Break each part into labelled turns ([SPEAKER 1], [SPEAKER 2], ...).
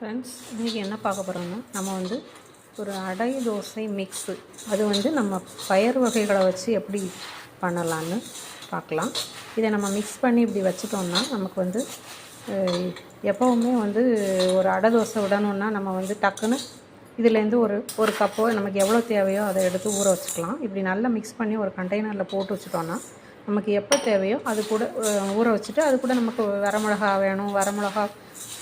[SPEAKER 1] Friends, இன்றைக்கி என்ன பார்க்க போகிறோம்னா, நம்ம வந்து ஒரு அடை தோசை மிக்ஸு, அது வந்து நம்ம பயறு வகைகளை வச்சு எப்படி பண்ணலான்னு பார்க்கலாம். இதை நம்ம மிக்ஸ் பண்ணி இப்படி வச்சுட்டோம்னா நமக்கு வந்து எப்போவுமே வந்து ஒரு அடை தோசை விடணுன்னா நம்ம வந்து டக்குன்னு இதுலேருந்து ஒரு கப்போ நமக்கு எவ்வளோ தேவையோ அதை எடுத்து ஊற வச்சுக்கலாம். இப்படி நல்லா மிக்ஸ் பண்ணி ஒரு கண்டெய்னரில் போட்டு வச்சுட்டோன்னா நமக்கு எப்போ தேவையோ அது கூட ஊற வச்சுட்டு அது கூட நமக்கு வரமிளகா வேணும், வரமிளகா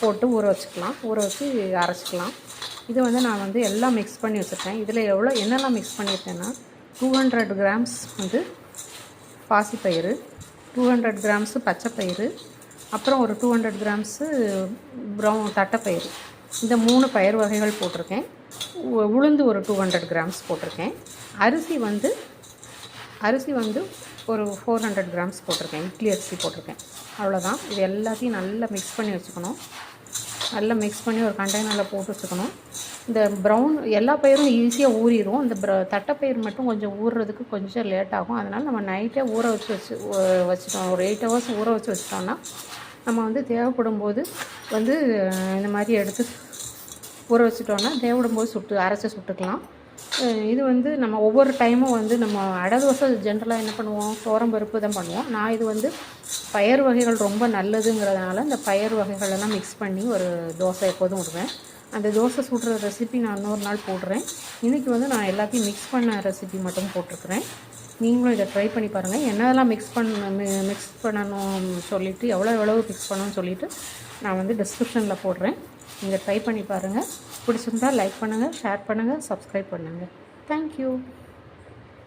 [SPEAKER 1] போட்டு ஊற வச்சுக்கலாம், ஊற வச்சு அரைச்சிக்கலாம். இது வந்து நான் வந்து எல்லாம் மிக்ஸ் பண்ணி வச்சுருக்கேன். இதில் என்னெல்லாம் மிக்ஸ் பண்ணியிருக்கேன்னா 200 கிராம்ஸ் வந்து பாசிப்பயிறு, 200 கிராம்ஸு பச்சைப்பயிறு, அப்புறம் ஒரு 200 கிராம்ஸு தட்டைப்பயிறு, இந்த 3 பயிர் வகைகள் போட்டிருக்கேன். உளுந்து ஒரு 200 கிராம்ஸ் போட்டிருக்கேன். அரிசி வந்து ஒரு 400 கிராம்ஸ் போட்டிருக்கேன். இட்லி அரிசி போட்டிருக்கேன். அவ்வளோதான். இது எல்லாத்தையும் நல்லா மிக்ஸ் பண்ணி வச்சுக்கணும். நல்லா மிக்ஸ் பண்ணி ஒரு கண்டெய்னரில் போட்டு வச்சுக்கணும். இந்த எல்லா பயிரும் ஈஸியாக ஊறிடும். இந்த தட்டைப்பயிர் மட்டும் கொஞ்சம் ஊறுறதுக்கு கொஞ்சம் லேட் ஆகும். அதனால் நம்ம நைட்டே ஊற வச்சுட்டோம். ஒரு 8 ஹவர்ஸ் ஊற வச்சுட்டோம்னா நம்ம வந்து தேவைப்படும் போது வந்து இந்த மாதிரி எடுத்து ஊற வச்சுட்டோன்னா தேவைப்படும் போது அரைச்சி சுட்டுக்கலாம். இது வந்து நம்ம ஒவ்வொரு டைமும் வந்து நம்ம அடை தோசை ஜென்ரலாக என்ன பண்ணுவோம், துவரம்பருப்பு தான் பண்ணுவோம். நான் இது வந்து பயறு வகைகள் ரொம்ப நல்லதுங்கிறதுனால இந்த பயறு வகைகளெல்லாம் மிக்ஸ் பண்ணி ஒரு தோசை எப்போதும் விடுவேன். அந்த தோசை சுடுற ரெசிபி நான் இன்னொரு நாள் போடுறேன். இன்றைக்கி வந்து நான் எல்லாத்தையும் மிக்ஸ் பண்ண ரெசிபி மட்டும் போட்டிருக்கிறேன். நீங்களும் இதை ட்ரை பண்ணி பாருங்கள். என்னதெல்லாம் மிக்ஸ் பண்ணணும்னு சொல்லிவிட்டு எவ்வளவு மிக்ஸ் பண்ணணும்னு சொல்லிவிட்டு நான் வந்து டிஸ்கிரிப்ஷனில் போடுறேன். நீங்கள் ட்ரை பண்ணி பாருங்கள். பிடிச்சிருந்தால் லைக் பண்ணுங்கள், ஷேர் பண்ணுங்கள், சப்ஸ்கிரைப் பண்ணுங்கள். தேங்க்யூ.